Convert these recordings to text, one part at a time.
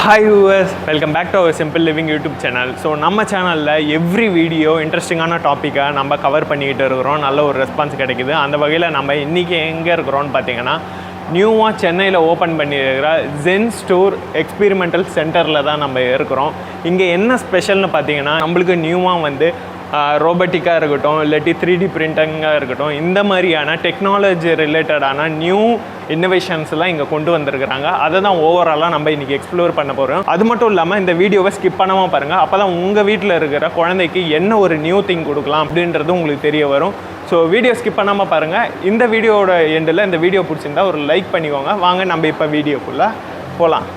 Hi viewers, welcome back to our Simple Living YouTube channel. So நம்ம சேனலில் every video இன்ட்ரெஸ்டிங்கான டாப்பிக்கை நம்ம கவர் பண்ணிக்கிட்டு இருக்கிறோம். நல்ல ஒரு ரெஸ்பான்ஸ் கிடைக்குது. அந்த வகையில் நம்ம இன்றைக்கி எங்கே இருக்கிறோன்னு பார்த்தீங்கன்னா நியூவாக சென்னையில் ஓப்பன் பண்ணியிருக்கிற ஜென் ஸ்டோர் எக்ஸ்பீரிமெண்டல் சென்டரில் தான் நம்ம இருக்கிறோம். இங்கே என்ன ஸ்பெஷல்னு பார்த்தீங்கன்னா நம்மளுக்கு நியூவாக ரோபோட்டிக்காக இருக்கட்டும் இல்லாட்டி 3D பிரிண்டிங்காக இருக்கட்டும் இந்த மாதிரியான டெக்னாலஜி ரிலேட்டடான நியூ இன்னோவேஷன்ஸ்லாம் இங்கே கொண்டு வந்திருக்கிறாங்க. அதை தான் ஓவராலாக நம்ம இன்றைக்கி எக்ஸ்ப்ளோர் பண்ண போகிறோம். அது மட்டும் இல்லாமல் இந்த வீடியோவை ஸ்கிப் பண்ணாமல் பாருங்கள். அப்போ தான் உங்கள் வீட்டில் இருக்கிற குழந்தைக்கு என்ன ஒரு நியூ திங் கொடுக்கலாம் அப்படின்றது உங்களுக்கு தெரிய வரும். ஸோ வீடியோ ஸ்கிப் பண்ணாமல் பாருங்கள். இந்த வீடியோவோட எண்டில் இந்த வீடியோ பிடிச்சிருந்தா ஒரு லைக் பண்ணிக்கோங்க. வாங்க நம்ம இப்போ வீடியோக்குள்ளே போகலாம்.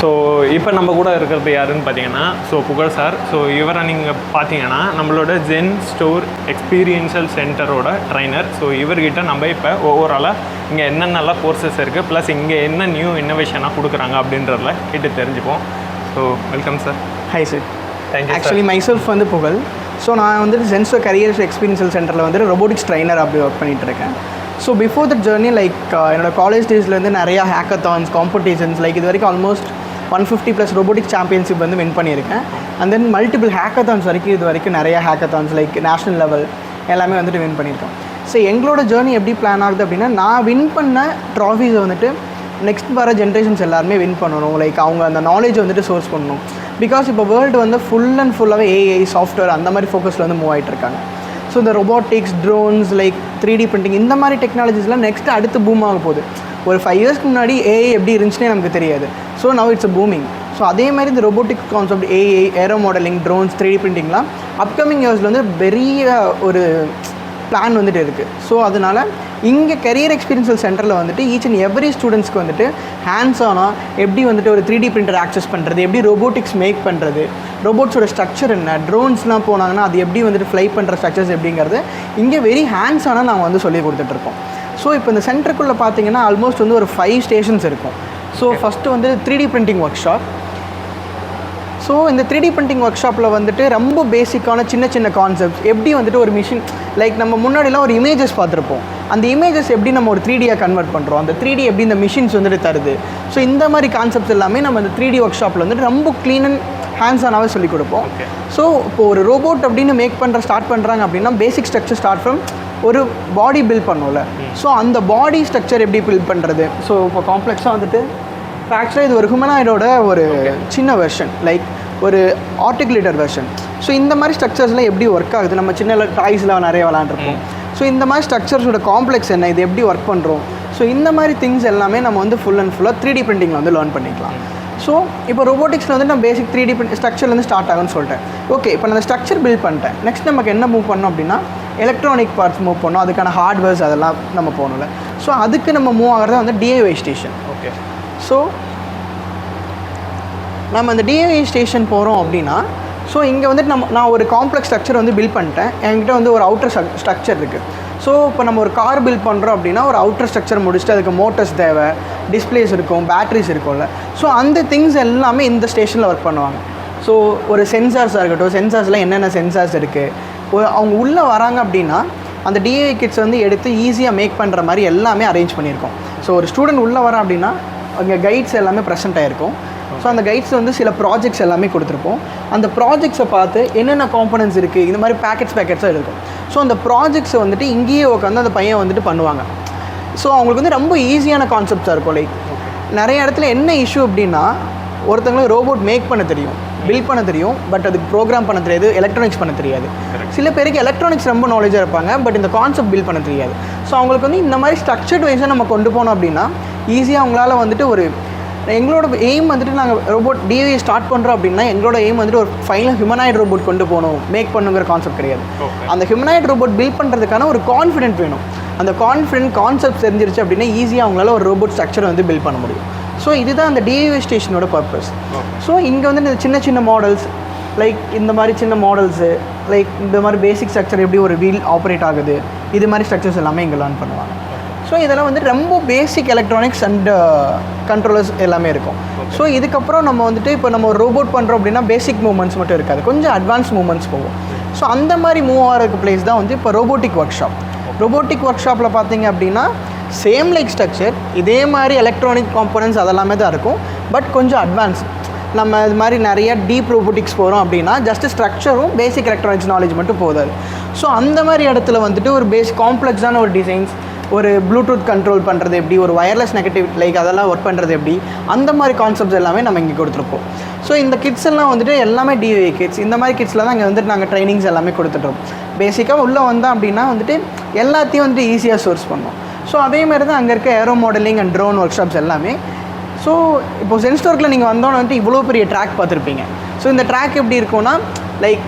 ஸோ இப்போ நம்ம கூட இருக்கிறது யாருன்னு பார்த்தீங்கன்னா புகழ் சார். ஸோ இவரை நீங்கள் பார்த்தீங்கன்னா நம்மளோட ஜென் ஸ்டோர் எக்ஸ்பீரியன்ஷியல் சென்டரோட ட்ரைனர். ஸோ இவர்கிட்ட நம்ம இப்போ ஓவராலாக இங்கே என்னென்னலாம் கோர்சஸ் இருக்குது ப்ளஸ் இங்கே என்ன நியூ இன்னோவேஷனாக கொடுக்குறாங்க அப்படின்றத கேட்டு தெரிஞ்சுப்போம். So welcome sir. High sir. Thank you. Actually myself புகழ். ஸோ நான் ஜென் ஸ்டோர் கரியர் எக்ஸ்பீரியன்ஷியல் சென்டரில் ரொபோட்டிக்ஸ் ட்ரைனர் அப்படி ஒர்க் பண்ணிகிட்டு இருக்கேன். ஸோ பிஃபோர் த ஜர்னி என்னோடய காலேஜ் டேஸ்லேருந்து நிறையா ஹேக்கத்தான்ஸ் காம்படிஷன்ஸ் இது வரைக்கும் ஆல்மோஸ்ட் 150+ ரோபோட்டிக் சாம்பியன்ஷிப் வின் பண்ணியிருக்கேன். அண்ட் தென் மல்டிபிள் ஹேக்கத்தான்ஸ் இது வரைக்கும் நிறையா ஹேக்கத்தான்ஸ் நேஷ்னல் லெவல் எல்லாமே வின் பண்ணியிருக்கேன். ஸோ எங்களோட ஜேர்னி எப்படி பிளான் ஆகுது அப்படின்னா, நான் வின் பண்ண ட்ராஃபீஸை நெக்ஸ்ட் வர ஜென்ரேஷன்ஸ் எல்லாருமே வின் பண்ணணும். அவங்க அந்த நாலேஜ் சோர்ஸ் பண்ணணும். பிகாஸ் இப்போ வேர்ல்டு ஃபுல் அண்ட் ஃபுல்லாகவே ஏஐ சாஃப்ட்வேர் அந்த மாதிரி ஃபோக்கஸில் மூவ் ஆகிட்டு இருக்காங்க. ஸோ இந்த ரொபோட்டிக்ஸ், ட்ரோன்ஸ் 3D பிரிண்டிங் இந்த மாதிரி டெக்னாலஜிஸ்லாம் நெக்ஸ்ட் அடுத்து பூம் ஆக போகுது. ஒரு 5 இயர்ஸ்க்கு முன்னாடி ஏஐ எப்படி இருந்துச்சுன்னே நமக்கு தெரியாது. So now it's booming. So அதே மாதிரி இந்த robotic concept AI, aero modelling, drones, 3D பிரிண்டிங்லாம் அப்கமிங் இயர்ஸில் பெரிய ஒரு பிளான் இருக்குது. ஸோ அதனால் இங்கே கரியர் எக்ஸ்பீரியன்ஷியல் சென்டரில் ஈச் அண்ட் எவ்ரி ஸ்டூடெண்ட்ஸ்க்கு ஹேண்ட்ஸ் ஆனாக எப்படி ஒரு 3D பிரிண்டர் ஆக்சஸ் பண்ணுறது, எப்படி ரோபோட்டிக்ஸ் மேக் பண்ணுறது, ரோபோட்ஸோட ஸ்ட்ரக்சர் என்ன, ட்ரோன்ஸ்லாம் போனாங்கன்னா அது எப்படி ஃப்ளை பண்ணுற ஸ்ட்ரக்சர்ஸ் எப்படிங்கிறது இங்கே வெரி ஹேண்ட்ஸ் ஆனாக நாங்கள் சொல்லி கொடுத்துட்ருக்கோம். ஸோ இப்போ இந்த சென்டருக்குள்ளே பார்த்தீங்கன்னா ஆல்மோஸ்ட் ஒரு 5 ஸ்டேஷன்ஸ் இருக்கும். So first 3D printing work shop. So இந்த 3D பிரிண்டிங் ஒர்க் ஷாப்பில் ரொம்ப பேசிக்கான சின்ன கான்செப்ட்ஸ் எப்படி ஒரு மிஷின் நம்ம முன்னாடிலாம் ஒரு இமேஜஸ் பார்த்துருப்போம். அந்த இமேஜஸ் எப்படி நம்ம ஒரு 3Dயாக கன்வெர்ட் பண்ணுறோம், அந்த 3D எப்படி இந்த மிஷின்ஸ் தருது. ஸோ இந்த மாதிரி கான்செப்ட்ஸ் எல்லாமே நம்ம இந்த 3D ஒர்க் ஷாப்பில் ரொம்ப க்ளீன் அண்ட் ஹேண்ட்ஸ் ஆனாவே சொல்லிக் கொடுப்போம். ஸோ இப்போ ஒரு ரோபோட் அப்படின்னு ஸ்டார்ட் பண்ணுறாங்க அப்படின்னா பேசிக் ஸ்ட்ரக்சர் ஸ்டார்ட் ஃப்ரம் ஒரு பாடி பில்ட் பண்ணுவோம்ல. ஸோ அந்த பாடி ஸ்ட்ரக்சர் எப்படி பில்ட் பண்ணுறது. ஸோ இப்போ காம்ப்ளெக்ஸாக ஆக்சுவலாக இது ஒரு ஹியூமனாய்டோட ஒரு சின்ன வெர்ஷன், ஒரு ஆர்டிகுலேட்டர் வெர்ஷன். ஸோ இந்த மாதிரி ஸ்ட்ரக்சர்ஸ்லாம் எப்படி ஒர்க் ஆகுது, நம்ம சின்ன டாய்ஸ்லாம் நிறைய விளாண்டுருப்போம். ஸோ இந்த மாதிரி ஸ்ட்ரக்சர்ஸோட காம்ப்ளெக்ஸ் என்ன, இது எப்படி ஒர்க் பண்ணுறோம். ஸோ இந்த மாதிரி திங்ஸ் எல்லாமே நம்ம ஃபுல் அண்ட் ஃபுல்லாக 3D பிரிண்டிங்கில் லேர்ன் பண்ணிக்கலாம். ஸோ இப்போ ரோபோட்டிக்ஸில் நான் பேசிக் 3D ஸ்ட்ரக்சர்லேருந்து ஸ்டார்ட் ஆகும்னு சொல்லிட்டேன். ஓகே, இப்போ நான் ஸ்ட்ரக்சர் பில்ட் பண்ணிட்டேன். நெக்ஸ்ட் நமக்கு என்ன மூவ் பண்ணோம் அப்படின்னா எலக்ட்ரானிக் பார்ட்ஸ் மூவ் பண்ணோம். அதுக்கான ஹார்ட்வேர்ஸ் அதெல்லாம் நம்ம போகணும்ல. ஸோ அதுக்கு நம்ம மூவ் ஆகிறத DIY ஸ்டேஷன். ஓகே, ஸோ நம்ம அந்த DIY ஸ்டேஷன் போகிறோம் அப்படின்னா, ஸோ இங்கே நான் ஒரு காம்ப்ளெக்ஸ் ஸ்ட்ரக்சர் பில்ட் பண்ணிட்டேன். என்கிட்ட ஒரு அவுட்டர் ஸ்ட்ரக்சர் இருக்குது. ஸோ இப்போ நம்ம ஒரு கார் பில்ட் பண்ணுறோம் அப்படின்னா ஒரு அவுட்டர் ஸ்ட்ரக்சர் முடிச்சுட்டு அதுக்கு மோட்டர்ஸ் தேவை, டிஸ்பிளேஸ் இருக்கும், பேட்ரிஸ் இருக்கும்ல. ஸோ அந்த திங்ஸ் எல்லாமே இந்த ஸ்டேஷனில் ஒர்க் பண்ணுவாங்க. ஸோ ஒரு சென்சார்ஸாக இருக்கட்டும், சென்சார்ஸில் என்னென்ன சென்சார்ஸ் இருக்குது, அவங்க உள்ளே வராங்க அப்படின்னா அந்த DIY கிட்ஸ் எடுத்து ஈஸியாக மேக் பண்ணுற மாதிரி எல்லாமே அரேஞ்ச் பண்ணியிருக்கோம். ஸோ ஒரு ஸ்டூடெண்ட் உள்ளே வரான் அப்படின்னா அங்கே கைட்ஸ் எல்லாமே ப்ரெசென்ட் ஆகிருக்கும். ஸோ அந்த கைட்ஸ் சில ப்ராஜெக்ட்ஸ் எல்லாமே கொடுத்துருப்போம். அந்த ப்ராஜெக்ட்ஸை பார்த்து என்னென்ன காம்பனன்ட்ஸ் இருக்குது, இந்த மாதிரி பேக்கெட்ஸாக இருக்கும். ஸோ அந்த ப்ராஜெக்ட்ஸை இங்கேயே உட்காந்து அந்த பையன் பண்ணுவாங்க. ஸோ அவங்களுக்கு ரொம்ப ஈஸியான கான்செப்ட்ஸாக இருக்கும். நிறைய இடத்துல என்ன இஷ்யூ அப்படின்னா, ஒருத்தங்களுக்கு ரோபோட் மேக் பண்ண தெரியும், பில்ட் பண்ண தெரியும், பட் அதுக்கு ப்ரோக்ராம் பண்ண தெரியாது, எலக்ட்ரானிக்ஸ் பண்ண தெரியாது. சில பேருக்கு எலக்ட்ரானிக்ஸ் ரொம்ப நாலேஜாக இருப்பாங்க, பட் இந்த கான்செப்ட் பில்ட் பண்ண தெரியாது. ஸோ அவங்களுக்கு இந்த மாதிரி ஸ்ட்ரக்சர்ட் வைஸாக நம்ம கொண்டு போனோம் அப்படின்னா ஈஸியாக அவங்களால ஒரு எங்களோட எய்ம் வந்துட்டு நாங்கள் ரோபோட் டிஐ ஸ்டார்ட் பண்ணுறோம் அப்படின்னா எங்களோட எய்ம் வந்துட்டு ஒரு ஃபைனல் ஹியூமனாய்டு ரோபோட் கொண்டு போகணும், மேக் பண்ணுங்கிற கான்செப்ட் கிடையாது. அந்த ஹியூமனாய்டு ரோபோட் பில்ட் பண்ணுறதுக்கான ஒரு கான்ஃபிடென்ட் வேணும். அந்த கான்செப்ட் தெரிஞ்சிருச்சு அப்படின்னா ஈஸியாக அவங்களால ஒரு ரோபோட் ஸ்ட்ரக்சரை வந்து பில்ட் பண்ண முடியும். ஸோ இதுதான் அந்த டிஐ ஸ்டேஷனோட பர்பஸ். ஸோ இங்கே வந்து இந்த சின்ன சின்ன மாடல்ஸ் லைக் இந்த மாதிரி சின்ன மாடல்ஸு லைக் இந்த மாதிரி பேசிக் ஸ்ட்ரக்சர் எப்படி ஒரு வீல் ஆப்ரேட் ஆகுது, இது மாதிரி ஸ்ட்ரக்சர்ஸ் எல்லாமே இங்கே லேர்ன் பண்ணுவாங்க. ஸோ இதெல்லாம் வந்து ரொம்ப பேசிக் எலக்ட்ரானிக்ஸ் அண்ட் கண்ட்ரோலர்ஸ் எல்லாமே இருக்கும். ஸோ இதுக்கப்புறம் நம்ம வந்துட்டு இப்போ நம்ம ஒரு ரோபோட் பண்ணுறோம் அப்படின்னா பேசிக் மூவ்மெண்ட்ஸ் மட்டும் இருக்காது, கொஞ்சம் அட்வான்ஸ் மூவ்மெண்ட்ஸ் போகும். ஸோ அந்த மாதிரி மூவ் ஆகிறதுக்கு பிளேஸ் தான் வந்து இப்போ robotic work shop. Robotic work ஷாப்பில் பார்த்தீங்க அப்படின்னா சேம் லைக் ஸ்ட்ரக்சர், இதே மாதிரி எலக்ட்ரானிக் காம்போனன்ட்ஸ் அதெல்லாமே தான் இருக்கும், பட் கொஞ்சம் அட்வான்ஸ். நம்ம இது மாதிரி நிறைய டீப் ரோபோட்டிக்ஸ் போகிறோம் அப்படின்னா ஜஸ்ட் ஸ்ட்ரக்சரும் பேசிக் எலக்ட்ரானிக்ஸ் நாலேஜ் மட்டும் போதாது. ஸோ அந்த மாதிரி இடத்துல வந்துட்டு ஒரு காம்ப்ளெக்ஸான ஒரு டிசைன்ஸ், ஒரு ப்ளூடூத் கண்ட்ரோல் பண்ணுறது எப்படி, ஒரு வயர்லெஸ் நெகட்டிவ் லைக் அதெல்லாம் ஒர்க் பண்ணுறது எப்படி, அந்த மாதிரி கான்செப்ட்ஸ் எல்லாமே நம்ம இங்கே கொடுத்துருப்போம். ஸோ இந்த கிட்ஸ் எல்லாம் வந்துட்டு எல்லாமே டிஐ கிட்ஸ். இந்த மாதிரி கிட்ஸில் தான் இங்கே வந்துட்டு நாங்கள் ட்ரைனிங்ஸ் எல்லாமே கொடுத்துட்றோம். பேசிக்காக உள்ளே வந்தோம் அப்படின்னா வந்துட்டு எல்லாத்தையும் வந்துட்டு ஈஸியாக சோர்ஸ் பண்ணோம். ஸோ அதேமாதிரி தான் அங்கே இருக்க aero modelling and drone workshops எல்லாமே. ஸோ இப்போ சென்ஸ்டோர்க்கில் நீங்கள் வந்தோன்னு வந்துட்டு இவ்வளோ பெரிய ட்ராக் பார்த்துருப்பீங்க. ஸோ இந்த ட்ராக் எப்படி இருக்கும்னா லைக்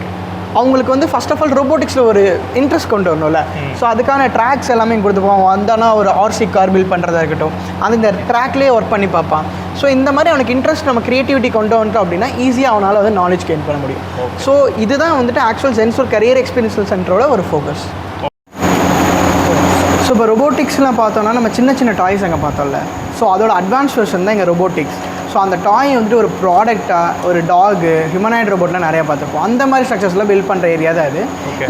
அவங்களுக்கு வந்து ஃபஸ்ட் ஆஃப் ஆல் ரோபோட்டிக்ஸில் ஒரு இன்ட்ரெஸ்ட் கொண்டு வரணும்ல. ஸோ அதுக்கான ட்ராக்ஸ் எல்லாமே கொடுத்துப்போம். வந்தானா ஒரு ஆர்சி கார் பில்ட் பண்ணுறதா இருக்கட்டும், அது இந்த ட்ராக்லேயே ஒர்க் பண்ணி பார்ப்பான். ஸோ இந்த மாதிரி அவனுக்கு இன்ட்ரெஸ்ட் நம்ம க்ரியேட்டிவிட்டி கொண்டு வந்துட்டோம் அப்படின்னா ஈஸியாக அவனால் வந்து நாலேஜ் கெயின் பண்ண முடியும். ஸோ இதுதான் வந்துட்டு ஆக்சுவல் சென்சோர் கரியர் எக்ஸ்பீரியன்ஸ் சென்டரோட ஒரு ஃபோக்கஸ். ஸோ இப்போ ரொபோட்டிக்ஸ்லாம் பார்த்தோன்னா நம்ம சின்ன சின்ன டாய்ஸ் அங்கே பார்த்தோம்ல, ஸோ அதோட அட்வான்ஸ் வெர்ஷன் தான் இங்கே ரொபோட்டிக்ஸ். ஸோ அந்த டாய் வந்துட்டு ஒரு ப்ராடக்டாக ஒரு டாகு ஹியூமனாய்டு ரோபோட்லாம் நிறையா பார்த்துருப்போம். அந்த மாதிரி ஸ்ட்ரக்சர்ஸ்லாம் பில்ட் பண்ணுற ஏரியா தான் அது.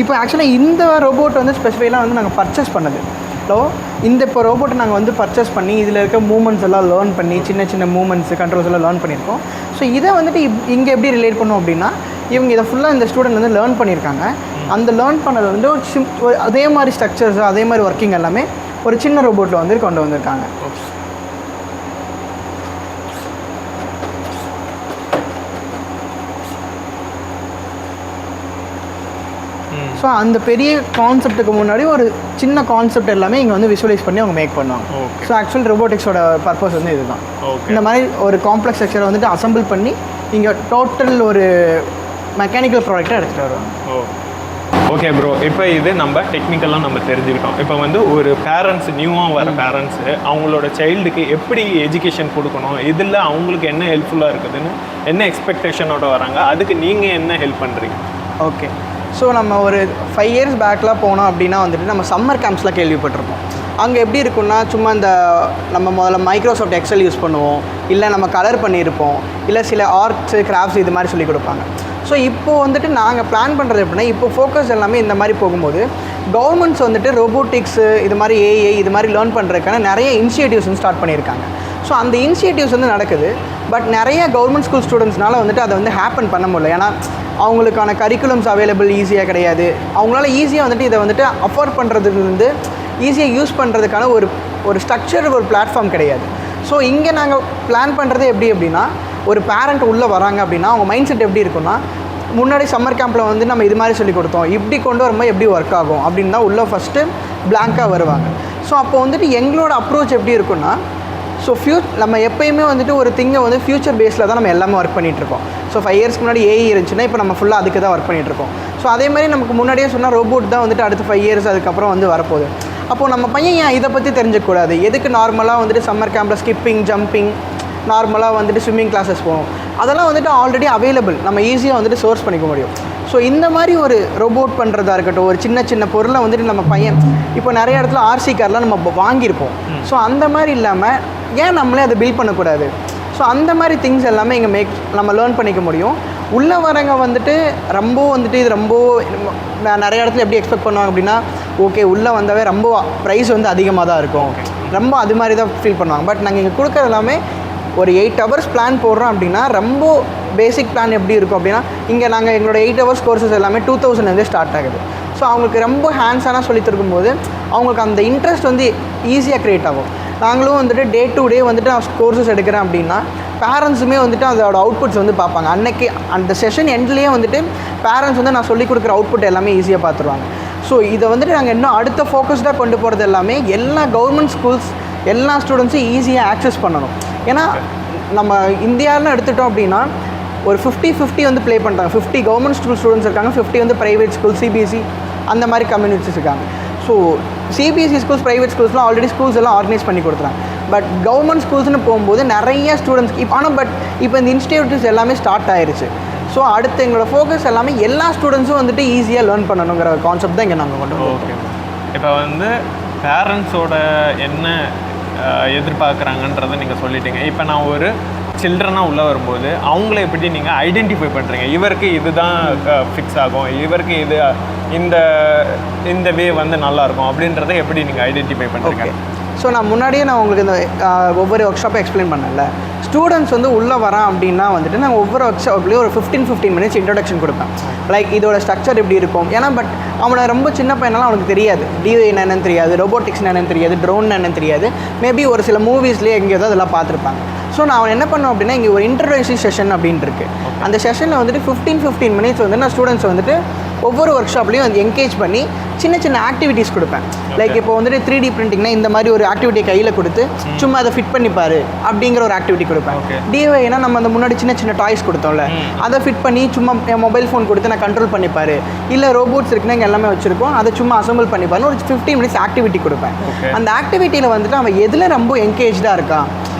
இப்போ ஆக்சுவலாக இந்த ரோபோட் வந்து ஸ்பெசிஃபைலாம் வந்து நாங்கள் பர்ச்சேஸ் பண்ணது. ஸோ இப்போ ரோபோட்டை நாங்கள் வந்து பர்ச்சேஸ் பண்ணி இதில் இருக்க மூமெண்ட்ஸ் எல்லாம் லேர்ன் பண்ணி சின்ன சின்ன மூமெண்ட்ஸ் கண்ட்ரோல்ஸ் எல்லாம் லேர்ன் பண்ணியிருக்கோம். ஸோ இதை வந்துட்டு இங்கே எப்படி ரிலேட் பண்ணோம் அப்படின்னா இவங்க இதை ஃபுல்லாக இந்த ஸ்டூடெண்ட் வந்து லேர்ன் பண்ணியிருக்காங்க. அந்த லேர்ன் பண்ணது வந்து ஒரு அதே மாதிரி ஸ்ட்ரக்சர்ஸ் அதே மாதிரி ஒர்க்கிங் எல்லாமே ஒரு சின்ன ரோபோட்டில் வந்து கொண்டு வந்திருக்காங்க. ஸோ அந்த பெரிய கான்செப்ட்டுக்கு முன்னாடி ஒரு சின்ன கான்செப்ட் எல்லாமே இங்கே வந்து விஷுவலைஸ் பண்ணி அவங்க மேக் பண்ணுவாங்க. ஸோ ஆக்சுவல் ரோபோட்டிக்ஸோட பர்பஸ் வந்து இதுதான். இந்த மாதிரி ஒரு காம்ப்ளெக்ஸ் ஸ்ட்ரக்சரை வந்துட்டு அசம்பிள் பண்ணி இங்கே டோட்டல் ஒரு மெக்கானிக்கல் ப்ராடக்டாக எடுத்துகிட்டு வருவாங்க. ஓகே ப்ரோ, இப்போ இது நம்ம டெக்னிக்கலாக நம்ம தெரிஞ்சுக்கிட்டோம். இப்போ வந்து ஒரு பேரண்ட்ஸ் நியூவாக வர பேரண்ட்ஸு அவங்களோட சைல்டுக்கு எப்படி எஜுகேஷன் கொடுக்கணும், இதில் அவங்களுக்கு என்ன ஹெல்ப்ஃபுல்லாக இருக்குதுன்னு என்ன எக்ஸ்பெக்டேஷனோட வராங்க, அதுக்கு நீங்கள் என்ன ஹெல்ப் பண்ணுறீங்க? ஓகே, ஸோ நம்ம ஒரு 5 years பேக்லாம் போனோம் அப்படின்னா வந்துட்டு நம்ம சம்மர் கேம்ப்ஸ்லாம் கேள்விப்பட்டிருப்போம். அங்கே எப்படி இருக்குன்னா சும்மா இந்த நம்ம முதல்ல மைக்ரோசாஃப்ட் எக்ஸல் யூஸ் பண்ணுவோம், இல்லை நம்ம கலர் பண்ணியிருப்போம், இல்லை சில ஆர்ட்ஸு கிராஃப்ட்ஸ் இது மாதிரி சொல்லி கொடுப்பாங்க. ஸோ இப்போது வந்துட்டு நாங்கள் பிளான் பண்ணுறது எப்படின்னா இப்போ ஃபோக்கஸ் எல்லாமே இந்த மாதிரி போகும்போது கவர்மெண்ட்ஸ் வந்துட்டு ரோபோட்டிக்ஸு இது மாதிரி ஏஐ இது மாதிரி லேர்ன் பண்ணுறதுக்கான நிறைய இனிஷியேட்டிவ்ஸ் வந்து ஸ்டார்ட் பண்ணியிருக்காங்க. ஸோ அந்த இனிஷியேட்டிவ்ஸ் வந்து நடக்குது. பட் நிறைய கவர்மெண்ட் ஸ்கூல் ஸ்டூடெண்ட்ஸ்னால வந்துட்டு அதை வந்து ஹேப்பன் பண்ண முடியல. ஏன்னா அவங்களுக்கான கரிக்குலம்ஸ் அவைலபிள் ஈஸியாக கிடையாது. அவங்களால ஈஸியாக வந்துட்டு இதை வந்துட்டு அஃபோர்ட் பண்ணுறதுலேருந்து ஈஸியாக யூஸ் பண்ணுறதுக்கான ஒரு ஸ்ட்ரக்சர் ஒரு பிளாட்ஃபார்ம் கிடையாது. ஸோ இங்கே நாங்கள் பிளான் பண்ணுறது எப்படி அப்படின்னா ஒரு பேரண்ட் உள்ளே வராங்க அப்படின்னா அவங்க மைண்ட் செட் எப்படி இருக்குன்னா முன்னாடி சம்மர் கேம்பில் வந்து நம்ம இது மாதிரி சொல்லி கொடுத்தோம், இப்படி கொண்டு வரும்போது எப்படி ஒர்க் ஆகும் அப்படின்னு தான் உள்ளே ஃபஸ்ட்டு பிளாங்காக வருவாங்க. ஸோ அப்போ வந்துட்டு எங்களோட அப்ரோச் எப்படி இருக்குன்னா ஸோ நம்ம எப்போயுமே வந்துட்டு ஒரு திங்கை வந்து ஃபியூச்சர் பேஸில் தான் நம்ம எல்லாமே ஒர்க் பண்ணிகிட்ருக்கோம். ஸோ 5 years முன்னாடி ஏஐ இருந்துச்சுன்னா இப்போ நம்ம ஃபுல்லாக அதுக்கு தான் ஒர்க் பண்ணிகிட்ருக்கோம். ஸோ அதே மாதிரி நமக்கு முன்னாடியே சொன்னால் ரோபோட் தான் வந்துட்டு அடுத்து 5 years அதுக்கப்புறம் வந்து வரப்போகுது. அப்போது நம்ம பையன் ஏன் இதை பற்றி தெரிஞ்சுக்கூடாது? எதுக்கு நார்மலாக வந்துட்டு சம்மர் கேம்பில் ஸ்கிப்பிங் ஜம்பிங் நார்மலாக வந்துட்டு ஸ்விம்மிங் கிளாஸஸ் போகும், அதெல்லாம் வந்துட்டு ஆல்ரெடி அவைலபிள், நம்ம ஈஸியாக வந்துட்டு சோர்ஸ் பண்ணிக்க முடியும். ஸோ இந்த மாதிரி ஒரு ரோபோட் பண்ணுறதா இருக்கட்டும், ஒரு சின்ன சின்ன பொருளை வந்துட்டு நம்ம பையன் இப்போ நிறைய இடத்துல ஆர்சி கார்லாம் நம்ம வாங்கியிருப்போம். ஸோ அந்த மாதிரி இல்லாமல் ஏன் நம்மளே அதை பில்ட் பண்ணக்கூடாது? ஸோ அந்த மாதிரி திங்ஸ் எல்லாமே இங்கே நம்ம லேர்ன் பண்ணிக்க முடியும். உள்ளே வரவங்க வந்துட்டு ரொம்ப வந்துட்டு இது ரொம்ப நிறைய இடத்துல எப்படி எக்ஸ்பெக்ட் பண்ணுவாங்க அப்படின்னா ஓகே உள்ளே வந்தாவே ரொம்ப ப்ரைஸ் வந்து அதிகமாக தான் இருக்கும், ரொம்ப அது மாதிரி தான் ஃபீல் பண்ணுவாங்க. பட் நாங்கள் இங்கே கொடுக்குறது எல்லாமே ஒரு 8 hours பிளான் போடுறோம் அப்படின்னா ரொம்ப பேசிக் பிளான் எப்படி இருக்கும் அப்படின்னா இங்கே நாங்கள் எங்களோட 8 hours கோர்சஸ் எல்லாமே 2000 ஸ்டார்ட் ஆகுது. ஸோ அவங்களுக்கு ரொம்ப ஹேண்ட்ஸான சொல்லி தருக்கும்போது அவங்களுக்கு அந்த இன்ட்ரெஸ்ட் வந்து ஈஸியாக க்ரியேட் ஆகும். நாங்களும் வந்துட்டு டே டு டே வந்துட்டு நான் கோர்சஸ் எடுக்கிறேன் அப்படின்னா பேரண்ட்ஸுமே வந்துட்டு அதோட அவுட்புட்ஸ் வந்து பார்ப்பாங்க. அன்றைக்கி அந்த செஷன் எண்ட்லேயே வந்துட்டு பேரண்ட்ஸ் வந்து நான் சொல்லிக் கொடுக்குற அவுட்புட் எல்லாமே ஈஸியாக பார்த்துருவாங்க. ஸோ இதை வந்துட்டு நாங்கள் இன்னும் அடுத்த ஃபோக்கஸ்டாக கொண்டு போகிறது எல்லாமே எல்லா கவர்மெண்ட் ஸ்கூல்ஸ் எல்லா ஸ்டூடெண்ட்ஸும் ஈஸியாக ஆக்சஸ் பண்ணணும். ஏன்னா நம்ம இந்தியாவில்னு எடுத்துட்டோம் அப்படின்னா ஒரு 50-50 வந்து ப்ளே பண்ணுறாங்க. 50 கவர்மெண்ட் ஸ்டூடெண்ட்ஸ் இருக்காங்க, 50 வந்து ப்ரைவேட் ஸ்கூல், சிபிஎஸ்சி அந்த மாதிரி கம்யூனிட்டிஸ் இருக்காங்க. ஸோ சிபிஎஸ்சி ஸ்கூல்ஸ், ப்ரைவேட் ஸ்கூல்ஸ்லாம் ஆல்ரெடி ஸ்கூல்ஸ் எல்லாம் ஆர்கனைஸ் பண்ணி கொடுத்துறாங்க. பட் கவர்மெண்ட் ஸ்கூல்ஸ்னு போகும்போது நிறைய ஸ்டூடெண்ட்ஸ் இப்போ இந்த இன்ஸ்டிடியூட்ஸ் எல்லாமே ஸ்டார்ட் ஆயிருச்சு. ஸோ அடுத்து எங்களோட ஃபோக்கஸ் எல்லாமே எல்லா ஸ்டூடெண்ட்ஸும் வந்துட்டு ஈஸியாக லேர்ன் பண்ணணுங்கிற கான்செப்ட் தான் இங்கே நாங்கள் கொண்டு வரோம். ஓகே. இப்போ வந்து பேரண்ட்ஸோட என்ன எதிர்பார்க்குறாங்கன்றதை நீங்கள் சொல்லிட்டீங்க. இப்போ நான் ஒரு சில்ட்ரனாக உள்ளே வரும்போது அவங்கள எப்படி நீங்கள் ஐடென்டிஃபை பண்ணுறீங்க? இவருக்கு இதுதான் ஃபிக்ஸ் ஆகும், இவருக்கு இது இந்த வே வந்து நல்லாயிருக்கும் அப்படின்றத எப்படி நீங்கள் ஐடென்டிஃபை பண்ணுறீங்க? ஸோ முன்னாடியே நான் உங்களுக்கு இந்த ஒவ்வொரு ஒர்க் ஷாப்பை எக்ஸ்பிளைன் பண்ணல. ஸ்டூடெண்ட்ஸ் வந்து உள்ளே வரான் அப்படின்னா வந்துட்டு நாங்கள் ஒவ்வொரு ஒர்க் ஷாப்லேயும் ஒரு 15 மினிட்ஸ் இன்ட்ரடக்ஷன் கொடுப்பேன். லைக் இதோட ஸ்ட்ரக்சர் எப்படி இருக்கும். ஏன்னா பட் அவனை ரொம்ப சின்ன பையனாலும் அவனுக்கு தெரியாது, டிஓ என்னென்னு தெரியாது, ரோபோட்டிக்ஸ் என்னென்னு தெரியாது, ட்ரோன் என்னென்னு தெரியாது. மேபி ஒரு சில மூவிஸ்லேயே எங்கேயோ அதெல்லாம் பார்த்துருப்பாங்க. ஸோ நான் அவன் என்ன பண்ணுவேன் அப்படின்னா, இங்கே ஒரு இன்ட்ரடக்ஷன் செஷன் அப்படின்ட்டு இருக்குது. அந்த செஷனில் வந்துட்டு 15 மினிட்ஸ் வந்து நான் ஸ்டூடெண்ட்ஸ் வந்துட்டு ஒவ்வொரு ஒர்க் ஷாப்லேயும் வந்து என்கேஜ் பண்ணி சின்ன சின்ன ஆக்டிவிட்டீஸ் கொடுப்பேன். லைக் இப்போ வந்துட்டு 3D பிரிண்டிங்னா இந்த மாதிரி ஒரு ஆக்டிவிட்டி கையில் கொடுத்து சும்மா அதை ஃபிட் பண்ணிப்பாரு அப்படிங்கிற ஒரு ஆக்டிவிட்டி கொடுப்பேன். டிஒய்னா நம்ம அந்த முன்னாடி சின்ன சின்ன டாய்ஸ் கொடுத்தோம்ல, அதை ஃபிட் பண்ணி சும்மா என் மொபைல் ஃபோன் கொடுத்து நான் கண்ட்ரோல் பண்ணிப்பாரு. இல்லை ரோபோட்ஸ் இருக்குன்னா இங்கே எல்லாமே வச்சுருக்கோம், அதை சும்மா அசம்பிள் பண்ணிப்பாரு. ஒரு 15 மினிட்ஸ் ஆக்டிவிட்டி கொடுப்பேன். அந்த ஆக்டிவிட்டியில் வந்துட்டு அவன் எதில் ரொம்ப என்கேஜாக இருக்கான்,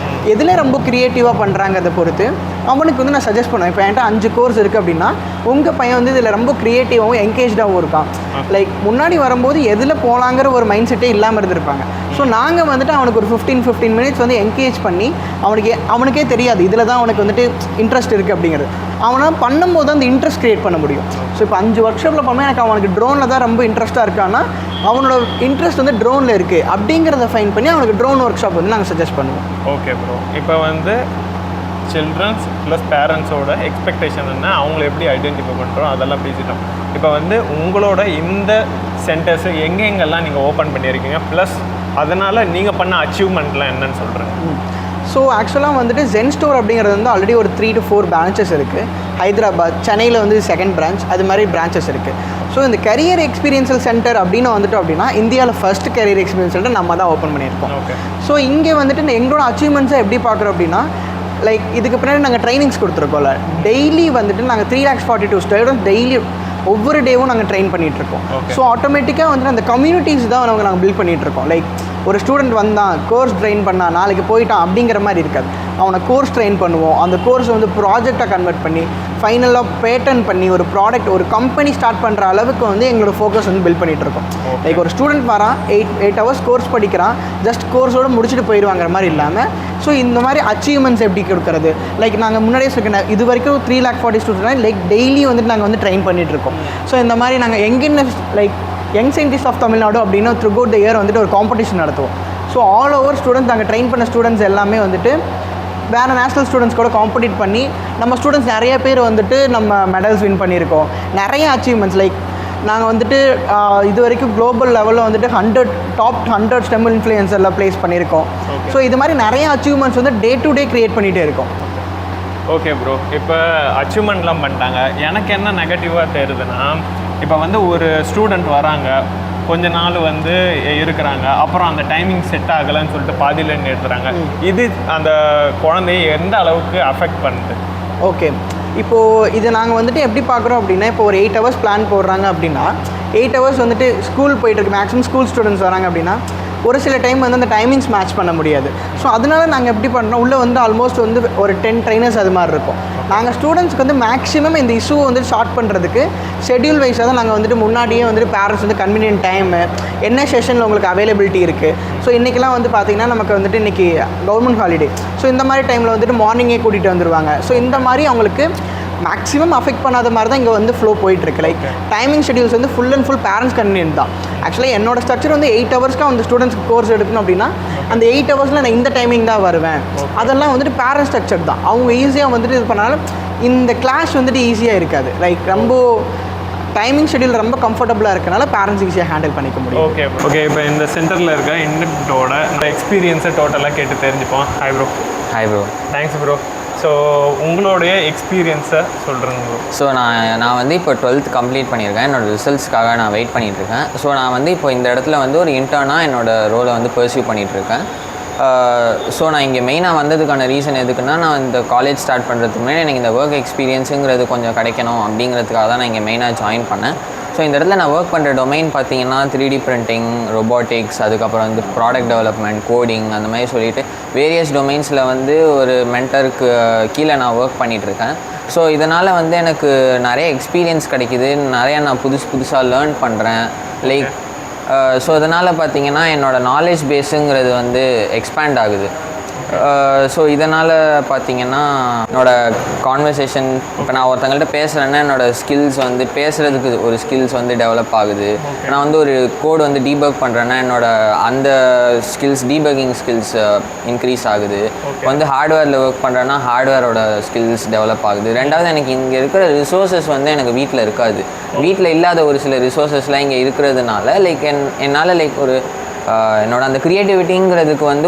எதில் ரொம்ப க்ரியேட்டிவாக பண்ணுறாங்கிறத பொறுத்து அவனுக்கு வந்து நான் சஜஸ்ட் பண்ணுவேன். இப்போ என்கிட்ட 5 கோர்ஸ் இருக்குது அப்படின்னா உங்கள் பையன் வந்து இதில் ரொம்ப க்ரியேட்டிவாகவும் என்கேஜாகவும் இருக்கான். லைக் முன்னாடி வரும்போது எதில் போகலாங்கிற ஒரு மைண்ட் செட்டே இல்லாமல் இருந்திருப்பாங்க. ஸோ நாங்கள் வந்துட்டு அவனுக்கு ஒரு 15 மினிட்ஸ் வந்து என்கேஜ் பண்ணி அவனுக்கே தெரியாது இதில் தான் அவனுக்கு வந்துட்டு இன்ட்ரெஸ்ட் இருக்குது அப்படிங்கிறது. அவனால் பண்ணும்போது அந்த இன்ட்ரெஸ்ட் க்ரியேட் பண்ண முடியும். ஸோ இப்போ 5 ஒர்க் ஷாப்பில் பண்ணும்போது எனக்கு அவனுக்கு ட்ரோனில் தான் ரொம்ப இன்ட்ரெஸ்ட்டாக இருக்கான்னா அவனோட இன்ட்ரெஸ்ட் வந்து ட்ரோனில் இருக்குது அப்படிங்கிறத ஃபைன் பண்ணி அவனுக்கு ட்ரோன் ஒர்க் ஷாப் வந்து நாங்கள் சஜஸ்ட் பண்ணுவோம். Okay bro. இப்போ வந்து சில்ட்ரன்ஸ் ப்ளஸ் பேரண்ட்ஸோட எக்ஸ்பெக்டேஷன் என்ன, அவங்கள எப்படி ஐடென்டிஃபை பண்ணுறோம் அதெல்லாம் பேசிட்டோம். இப்போ வந்து உங்களோட இந்த சென்டர்ஸு எங்கெங்கெல்லாம் நீங்கள் ஓப்பன் பண்ணியிருக்கீங்க, ப்ளஸ் அதனால் நீங்கள் பண்ண அச்சீவ்மெண்ட்லாம் என்னன்னு சொல்கிறேன். ஸோ ஆக்சுவலாக வந்துட்டு ஜென் ஸ்டோர் அப்படிங்கிறது வந்து ஆல்ரெடி ஒரு 3 to 4 பிரான்ச்சஸ் இருக்குது. ஹைதராபாத், சென்னையில் வந்து 2nd பிரான்ச், அது மாதிரி பிரான்ச்சஸ் இருக்குது. ஸோ இந்த கரியர் எக்ஸ்பீரியன்ஷியல் சென்டர் அப்படின்னு வந்துட்டோம் அப்படின்னா இந்தியாவில் ஃபர்ஸ்ட் கரியர் எக்ஸ்பீரியன்ஸ் சென்டர் நம்ம தான் ஓப்பன் பண்ணியிருக்கோம். ஸோ இங்கே வந்துட்டு எங்களோட அச்சீவ்மெண்ட்ஸை எப்படி பார்க்குறோம் அப்படின்னா, லைக் இதுக்கு பின்னாடி நாங்கள் ட்ரைனிங்ஸ் கொடுத்துருக்கோம்ல, டெய்லி வந்துட்டு நாங்கள் 342 ஸ்டூடெண்ட்ஸ் டெய்லி ஒவ்வொரு டேவும் நாங்கள் ட்ரெயின் பண்ணிகிட்ருக்கோம். ஸோ ஆட்டோமேட்டிக்காக வந்துட்டு அந்த கம்யூனிட்டிஸ் தான் நாங்கள் பில்ட் பண்ணிகிட்ருக்கோம். லைக் ஒரு ஸ்டூடெண்ட் வந்தான், கோர்ஸ் ட்ரெயின் பண்ணால் நாளைக்கு போயிட்டான் அப்படிங்கிற மாதிரி இருக்காது. அவனை கோர்ஸ் ட்ரெயின் பண்ணுவோம், அந்த கோர்ஸை வந்து ப்ராஜெக்டாக கன்வெர்ட் பண்ணி ஃபைனலாக பேட்டன் பண்ணி ஒரு ப்ராடக்ட், ஒரு கம்பெனி ஸ்டார்ட் பண்ணுற அளவுக்கு வந்து எங்களோட ஃபோக்கஸ் வந்து பில்ட் பண்ணிகிட்ருக்கோம். லைக் ஒரு ஸ்டூடெண்ட் வரான், 8 ஹவர்ஸ் கோர்ஸ் படிக்கிறான், ஜஸ்ட் கோர்ஸோடு முடிச்சுட்டு போயிடுவாங்கிற மாதிரி இல்லாமல் ஸோ இந்த மாதிரி அச்சீவ்மெண்ட்ஸ் எப்படி கொடுக்குறது. லைக் நாங்கள் முன்னாடியே சொல்லிக்கிறேன், இது வரைக்கும் 340 ஸ்டூடெண்ட் லைக் டெய்லி வந்துட்டு நாங்கள் வந்து ட்ரெயின் பண்ணிகிட்ருக்கோம். ஸோ இந்த மாதிரி நாங்கள் எங்கென்ன like young scientist of Tamil Nadu அப்படின்னு த்ரூ அவுட் த இயர் வந்துட்டு ஒரு காம்படிஷன் நடத்துவோம். ஸோ ஆல் ஓவர் ஸ்டூடெண்ட்ஸ் நாங்கள் ட்ரெயின் பண்ண ஸ்டூடெண்ட்ஸ் எல்லாமே வந்துட்டு வேறு நேஷ்னல் ஸ்டூடெண்ட்ஸ் கூட காம்படிட் பண்ணி நம்ம ஸ்டூடெண்ட்ஸ் நிறைய பேர் வந்துட்டு நம்ம மெடல்ஸ் வின் பண்ணியிருக்கோம். நிறைய அச்சீவ்மெண்ட்ஸ் லைக் நாங்கள் வந்துட்டு இது வரைக்கும் குளோபல் லெவலில் வந்துட்டு டாப் 100 STEM இன்ஃப்ளூயன்சரில் ப்ளேஸ் பண்ணியிருக்கோம். ஸோ இது மாதிரி நிறைய அச்சீவ்மெண்ட்ஸ் வந்து டே டு டே க்ரியேட் பண்ணிகிட்டே இருக்கோம். Okay bro. இப்போ அச்சீவ்மெண்ட்லாம் பண்ணிட்டாங்க, எனக்கு என்ன நெகட்டிவாக தெரியுதுன்னா, இப்போ வந்து ஒரு ஸ்டூடெண்ட் வராங்க, கொஞ்ச நாள் வந்து இருக்கிறாங்க, அப்புறம் அந்த டைமிங் செட் ஆகலைன்னு சொல்லிட்டு பாதியில் நிறுத்துறாங்க. இது அந்த குழந்தைய எந்த அளவுக்கு அஃபெக்ட் பண்ணுது? ஓகே, இப்போது இது நாங்கள் வந்துட்டு எப்படி பார்க்குறோம் அப்படின்னா, இப்போ ஒரு 8 ஹவர்ஸ் பிளான் போடுறாங்க அப்படின்னா 8 ஹவர்ஸ் வந்துட்டு ஸ்கூல் போயிட்டுருக்கு, மேக்ஸிமம் ஸ்கூல் ஸ்டூடெண்ட்ஸ் வராங்க அப்படின்னா ஒரு சில டைம் வந்து அந்த டைமிங்ஸ் மேட்ச் பண்ண முடியாது. ஸோ அதனால நாங்கள் எப்படி பண்ணுறோம், உள்ளே வந்து ஆல்மோஸ்ட் வந்து ஒரு 10 ட்ரைனர்ஸ் அது மாதிரி இருக்கும். நாங்கள் ஸ்டூடெண்ட்ஸ்க்கு வந்து மேக்ஸிமம் இந்த இஷ்யூவை வந்து ஷார்ட் பண்ணுறதுக்கு ஷெட்யூல் வைஸாக தான் நாங்கள் வந்துட்டு முன்னாடியே வந்துட்டு பேரண்ட்ஸ் வந்து கன்வீனியன்ட் டைமு என்ன செஷனில் உங்களுக்கு அவைலபிலிட்டி இருக்குது. ஸோ இன்றைக்கெலாம் வந்து பார்த்திங்கன்னா நமக்கு வந்துட்டு இன்றைக்கி கவர்மெண்ட் ஹாலிடே, ஸோ இந்த மாதிரி டைமில் வந்துட்டு மார்னிங்கே கூட்டிகிட்டு வந்துடுவாங்க. ஸோ இந்த மாதிரி அவங்களுக்கு மேக்ஸிமம் அஃபெக்ட் பண்ணாத மாதிரி தான் இங்கே வந்து ஃப்ளோ போயிட்டுருக்கு. லைக் டைமிங் ஷெட்யூல்ஸ் வந்து full and full parents convenient தான். ஆக்சுவலாக என்னோட ஸ்ட்ரக்சர் வந்து 8 ஹவர்ஸ்க்கு அந்த ஸ்டூடெண்ட்ஸ்க்கு கோர்ஸ் எடுக்கணும் அப்படின்னா அந்த 8 ஹவர்ஸில் நான் இந்த டைமிங் தான் வருவேன். அதெல்லாம் வந்துட்டு பேரண்ட் ஸ்ட்ரக்சர் தான். அவங்க ஈஸியாக வந்துட்டு இது பண்ணாலும் இந்த கிளாஸ் வந்துட்டு ஈஸியாக இருக்காது. லைக் ரொம்ப டைமிங் ஷெட்யூல் ரொம்ப கம்ஃபர்டபுளாக இருக்கனால பேரண்ட்ஸ் ஈஸியாக ஹேண்டில் பண்ணிக்க முடியும். Okay okay. இப்போ இந்த சென்டரில் இருக்க இன்டென்ட்டோட எக்ஸ்பீரியன்ஸை டோட்டலாக கேட்டு தெரிஞ்சுப்போம். Hi bro. Hi bro. Thanks bro. So உங்களுடைய எக்ஸ்பீரியன்ஸை சொல்கிறேங்க ப்ரோ. ஸோ நான் வந்து இப்போ 12th கம்ப்ளீட் பண்ணியிருக்கேன். என்னோடய ரிசல்ட்ஸ்க்காக நான் வெயிட் பண்ணிகிட்ருக்கேன். ஸோ நான் வந்து இப்போ இந்த இடத்துல வந்து ஒரு இன்டர்னாக என்னோடய ரோலை வந்து பர்சியூ பண்ணிகிட்ருக்கேன். ஸோ நான் இங்கே மெயினாக வந்ததுக்கான ரீசன் எதுக்குன்னா, நான் இந்த காலேஜ் ஸ்டார்ட் பண்ணுறதுக்கு முன்னாடி எனக்கு இந்த ஒர்க் எக்ஸ்பீரியன்ஸுங்கிறது கொஞ்சம் கிடைக்கணும் அப்படிங்கிறதுக்காக தான் நான் இங்கே மெயினாக ஜாயின் பண்ணேன். ஸோ இந்த இடத்துல நான் ஒர்க் பண்ணுற டொமைன் பார்த்தீங்கன்னா 3D பிரிண்டிங், ரொபாட்டிக்ஸ், அதுக்கப்புறம் வந்து ப்ராடக்ட் டெவலப்மெண்ட், கோடிங், அந்த மாதிரி சொல்லிட்டு வேரியஸ் டொமைன்ஸில் வந்து ஒரு மென்டருக்கு கீழே நான் ஒர்க் பண்ணிகிட்ருக்கேன். ஸோ இதனால் வந்து எனக்கு நிறைய எக்ஸ்பீரியன்ஸ் கிடைக்கிது, நிறையா நான் புதுசாக லேர்ன் பண்ணுறேன். லைக் ஸோ இதனால் பார்த்தீங்கன்னா என்னோடய நாலேஜ் பேஸுங்கிறது வந்து எக்ஸ்பேண்ட் ஆகுது. ஸோ இதனால் பார்த்தீங்கன்னா என்னோடய கான்வர்சேஷன், இப்போ நான் ஒருத்தங்கள்ட்ட பேசுகிறேன்னா என்னோடய ஸ்கில்ஸ் வந்து பேசுகிறதுக்கு ஒரு ஸ்கில்ஸ் வந்து டெவலப் ஆகுது. நான் வந்து ஒரு கோடு வந்து டீபக் பண்ணுறேன்னா அந்த ஸ்கில்ஸ், டீபக்கிங் ஸ்கில்ஸ் இன்க்ரீஸ் ஆகுது. வந்து ஹார்ட்வேரில் ஒர்க் பண்ணுறேன்னா ஹார்ட்வேரோட ஸ்கில்ஸ் டெவலப் ஆகுது. ரெண்டாவது எனக்கு இங்கே இருக்கிற ரிசோர்ஸஸ் வந்து எனக்கு வீட்டில் இருக்காது. வீட்டில் இல்லாத ஒரு சில ரிசோர்ஸஸ்லாம் இங்கே இருக்கிறதுனால லைக் என்னால் லைக் ஒரு என்னோட அந்த க்ரியேட்டிவிட்டிங்கிறதுக்கு வந்து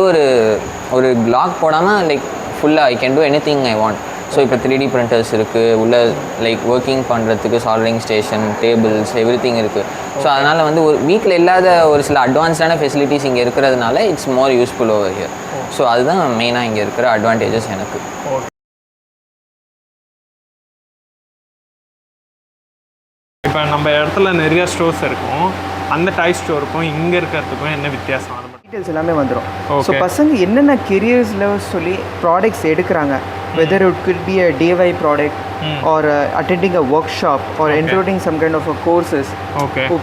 ஒரு பிளாக் போடாமல் லைக் ஃபுல்லாக I can do any thing I want. So இப்போ 3D பிரிண்டர்ஸ் இருக்குது, உள்ள லைக் ஒர்க்கிங் பண்ணுறதுக்கு soldering station, tables, every thing இருக்குது. ஸோ அதனால் வந்து ஒரு வீட்டில் இல்லாத ஒரு சில அட்வான்ஸ்டான ஃபெசிலிட்டிஸ் இங்கே இருக்கிறதுனால it's more useful over here. So அதுதான் மெயினாக இங்கே இருக்கிற அட்வான்டேஜஸ் எனக்கு. இப்போ நம்ம இடத்துல நிறைய ஸ்டோர்ஸ் இருக்கும், அந்த டாய் ஸ்டோருக்கும் இங்கே இருக்கிறதுக்கும் என்ன வித்தியாசம்? அது டீட்டெயில்ஸ் எல்லாமே வந்துடும். ஸோ பசங்க என்னென்ன கெரியர்ஸில் சொல்லி ப்ராடக்ட்ஸ் எடுக்கிறாங்க, whether it could be a DIY product or attending a workshop or enrolling some kind of courses,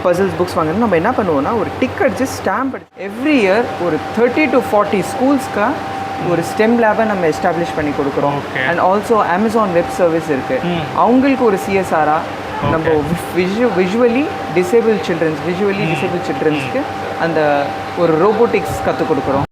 puzzles, books வாங்கணும். நம்ம என்ன பண்ணுவோம்னா ஒரு டிக் அடிச்சு ஸ்டாம்ப் அடிச்சு எவ்ரி இயர் ஒரு 30 to 40 ஸ்கூல்ஸ்க்கு ஒரு ஸ்டெம் லேபை நம்ம எஸ்டாப்ளிஷ் பண்ணி கொடுக்குறோம். And also Amazon web service இருக்குது, அவங்களுக்கு ஒரு CSR-ஆக நம்ம விஷுவலி டிசேபிள் சில்ட்ரன்ஸ்க்கு அந்த ஒரு ரோபோட்டிக்ஸ் கற்றுக் கொடுக்குறோம்.